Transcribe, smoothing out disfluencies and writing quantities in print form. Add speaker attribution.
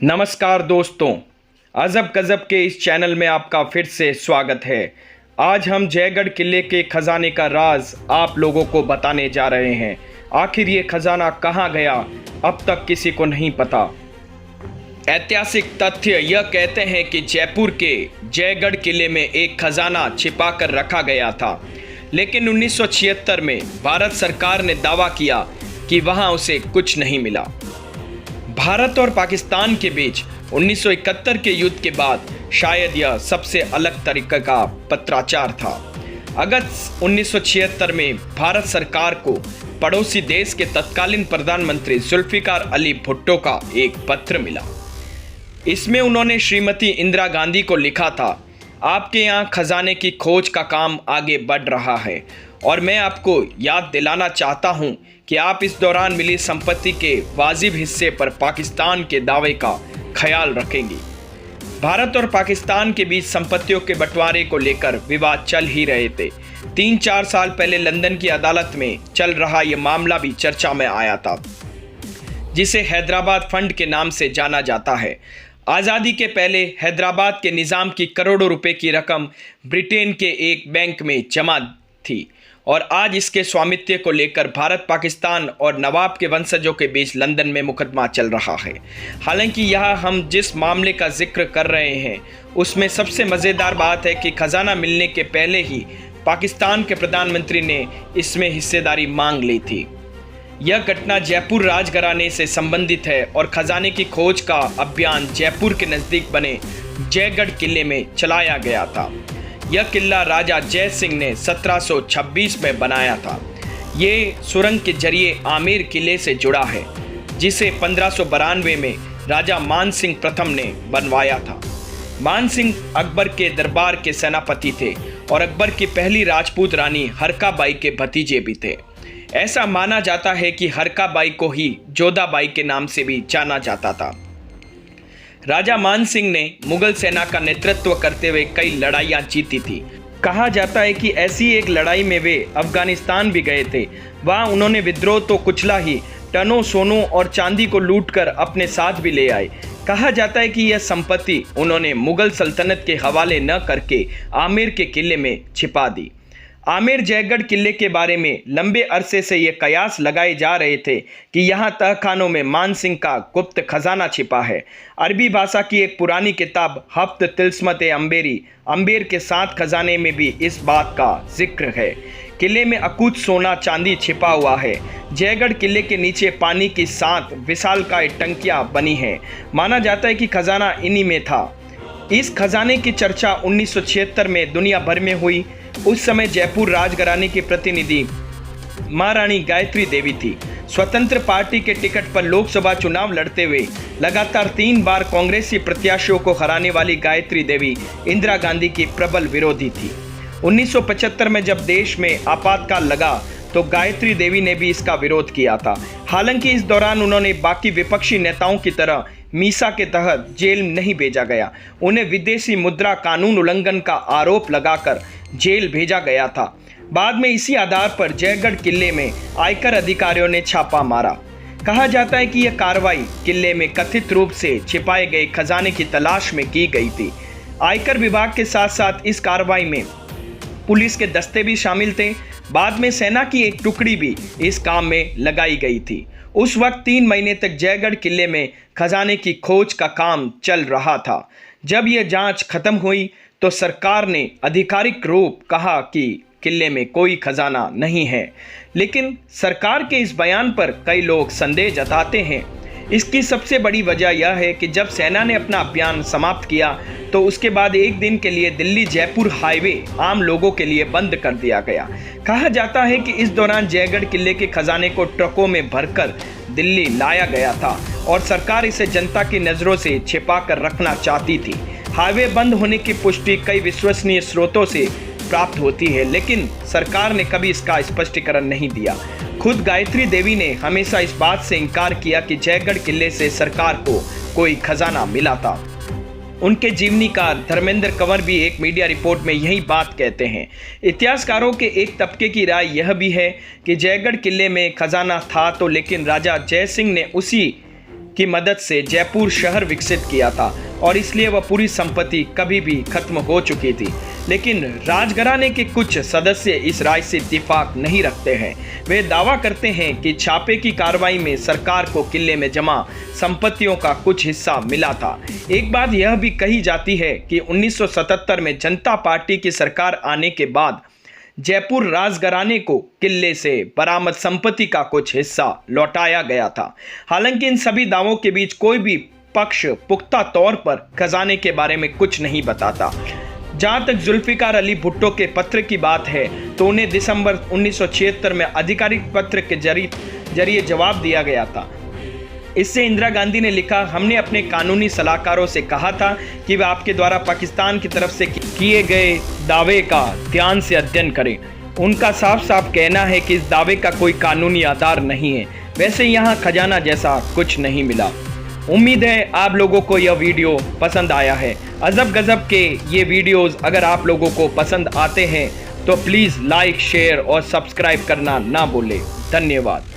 Speaker 1: नमस्कार दोस्तों, अजब गजब के इस चैनल में आपका फिर से स्वागत है। आज हम जयगढ़ किले के खजाने का राज आप लोगों को बताने जा रहे हैं। आखिर ये खजाना कहाँ गया, अब तक किसी को नहीं पता। ऐतिहासिक तथ्य यह कहते हैं कि जयपुर के जयगढ़ किले में एक खजाना छिपा कर रखा गया था, लेकिन 1976 में भारत सरकार ने दावा किया कि वहाँ उसे कुछ नहीं मिला। भारत और पाकिस्तान के बीच 1971 के युद्ध के बाद शायद यह सबसे अलग तरीके का पत्राचार था। अगस्त 1976 में भारत सरकार को पड़ोसी देश के तत्कालीन प्रधानमंत्री जुल्फिकार अली भुट्टो का एक पत्र मिला। इसमें उन्होंने श्रीमती इंदिरा गांधी को लिखा था, आपके यहाँ खजाने की खोज का काम आगे बढ़ रहा है और मैं आपको याद दिलाना चाहता हूँ कि आप इस दौरान मिली संपत्ति के वाजिब हिस्से पर पाकिस्तान के दावे का ख्याल रखेंगी। भारत और पाकिस्तान के बीच संपत्तियों के बंटवारे को लेकर विवाद चल ही रहे थे। 3-4 साल पहले लंदन की अदालत में चल रहा यह मामला भी चर्चा में आया था, जिसे हैदराबाद फंड के नाम से जाना जाता है। आज़ादी के पहले हैदराबाद के निज़ाम की करोड़ों रुपए की रकम ब्रिटेन के एक बैंक में जमा थी और आज इसके स्वामित्व को लेकर भारत, पाकिस्तान और नवाब के वंशजों के बीच लंदन में मुकदमा चल रहा है। हालांकि यहाँ हम जिस मामले का जिक्र कर रहे हैं उसमें सबसे मज़ेदार बात है कि खजाना मिलने के पहले ही पाकिस्तान के प्रधानमंत्री ने इसमें हिस्सेदारी मांग ली थी। यह घटना जयपुर राजघराने से संबंधित है और खजाने की खोज का अभियान जयपुर के नज़दीक बने जयगढ़ किले में चलाया गया था। यह किला राजा जय सिंह ने 1726 में बनाया था। ये सुरंग के जरिए आमेर किले से जुड़ा है, जिसे 1592 में राजा मान सिंह प्रथम ने बनवाया था। मान सिंह अकबर के दरबार के सेनापति थे और अकबर की पहली राजपूत रानी हरका बाई के भतीजे भी थे। ऐसा माना जाता है कि हरका बाई को ही जोधा बाई के नाम से भी जाना जाता था। राजा मान सिंह ने मुगल सेना का नेतृत्व करते हुए कई लड़ाइयाँ जीती थी। कहा जाता है कि ऐसी एक लड़ाई में वे अफगानिस्तान भी गए थे। वहाँ उन्होंने विद्रोह तो कुचला ही, टनों सोनों और चांदी को लूटकर अपने साथ भी ले आए। कहा जाता है कि यह संपत्ति उन्होंने मुगल सल्तनत के हवाले न करके आमेर के किले में छिपा दी। आमेर जयगढ़ किले के बारे में लंबे अरसे से ये कयास लगाए जा रहे थे कि यहाँ तहखानों में मान सिंह का गुप्त खजाना छिपा है। अरबी भाषा की एक पुरानी किताब हफ्त तिल्स्मत अंबेरी अंबेर के 7 खजाने में भी इस बात का जिक्र है। किले में अकूत सोना चांदी छिपा हुआ है। जयगढ़ किले के नीचे पानी की 7 विशालकाय टंकियाँ बनी हैं। माना जाता है कि खजाना इन्हीं में था। इस खजाने की चर्चा 1976 में दुनिया भर में हुई। उस समय जयपुर राजघराने की प्रतिनिधि महारानी गायत्री देवी थी। स्वतंत्र पार्टी के टिकट पर लोकसभा चुनाव लड़ते हुए लगातार 3 बार कांग्रेसी प्रत्याशियों को हराने वाली गायत्री देवी इंदिरा गांधी की प्रबल विरोधी थी। 1975 में जब देश में आपातकाल लगा तो गायत्री देवी ने भी इसका विरोध किया था। हालांकि इस दौरान उन्होंने बाकी विपक्षी नेताओं की तरह मीसा के तहत जेल नहीं भेजा गया। उन्हें विदेशी मुद्रा कानून उल्लंघन का आरोप लगाकर जेल भेजा गया था। बाद में इसी आधार पर जयगढ़ किले में आयकर अधिकारियों ने छापा मारा। कहा जाता है कि यह कार्रवाई किले में कथित रूप से छिपाए गए खजाने की तलाश में की गई थी। आयकर विभाग के साथ साथ इस कार्रवाई में पुलिस के दस्ते भी शामिल थे। बाद में सेना की एक टुकड़ी भी इस काम में लगाई गई थी। उस वक्त 3 महीने तक जयगढ़ किले में खजाने की खोज का काम चल रहा था। जब यह जांच खत्म हुई तो सरकार ने आधिकारिक रूप कहा कि किले में कोई खजाना नहीं है, लेकिन सरकार के इस बयान पर कई लोग संदेह जताते हैं। इसकी सबसे बड़ी वजह यह है कि जब सेना ने अपना अभियान समाप्त किया तो उसके बाद एक दिन के लिए दिल्ली जयपुर हाईवे आम लोगों के लिए बंद कर दिया गया। कहा जाता है कि इस दौरान जयगढ़ किले के खजाने को ट्रकों में भरकर दिल्ली लाया गया था और सरकार इसे जनता की नज़रों से छिपा कर रखना चाहती थी। हाईवे बंद होने की पुष्टि कई विश्वसनीय स्रोतों से प्राप्त होती है, लेकिन सरकार ने कभी इसका स्पष्टीकरण नहीं दिया। खुद गायत्री देवी ने हमेशा इस बात से इनकार किया कि जयगढ़ किले से सरकार को कोई खजाना मिला था। उनके जीवनीकार धर्मेंद्र कंवर भी एक मीडिया रिपोर्ट में यही बात कहते हैं। इतिहासकारों के एक तबके की राय यह भी है कि जयगढ़ किले में खजाना था तो, लेकिन राजा जय सिंह ने उसी की मदद से जयपुर शहर विकसित किया था और इसलिए वह पूरी संपत्ति कभी भी खत्म हो चुकी थी। लेकिन राजघराने के कुछ सदस्य इस राय से इत्तेफाक नहीं रखते हैं। वे दावा करते हैं कि छापे की कार्रवाई में सरकार को किले में जमा संपत्तियों का कुछ हिस्सा मिला था। एक बात यह भी कही जाती है कि 1977 में जनता पार्टी की सरकार आने के बाद जयपुर राजघराने को किले से बरामद संपत्ति का कुछ हिस्सा लौटाया गया था। हालांकि इन सभी दावों के बीच कोई भी पक्ष पुख्ता तौर पर खजाने के बारे में कुछ नहीं बताता। जहां तक जुल्फिकार अली भुट्टो के पत्र की बात है तो उन्हें दिसंबर 1976 में आधिकारिक पत्र के जरिए जवाब दिया गया था। इससे इंदिरा गांधी ने लिखा, हमने अपने कानूनी सलाहकारों से कहा था कि वे आपके द्वारा पाकिस्तान की तरफ से किए गए दावे का ध्यान से अध्ययन करें। उनका साफ साफ कहना है कि इस दावे का कोई कानूनी आधार नहीं है। वैसे यहाँ खजाना जैसा कुछ नहीं मिला। उम्मीद है आप लोगों को यह वीडियो पसंद आया है। अजब गजब के ये वीडियोस अगर आप लोगों को पसंद आते हैं तो प्लीज़ लाइक, शेयर और सब्सक्राइब करना ना भूलें। धन्यवाद।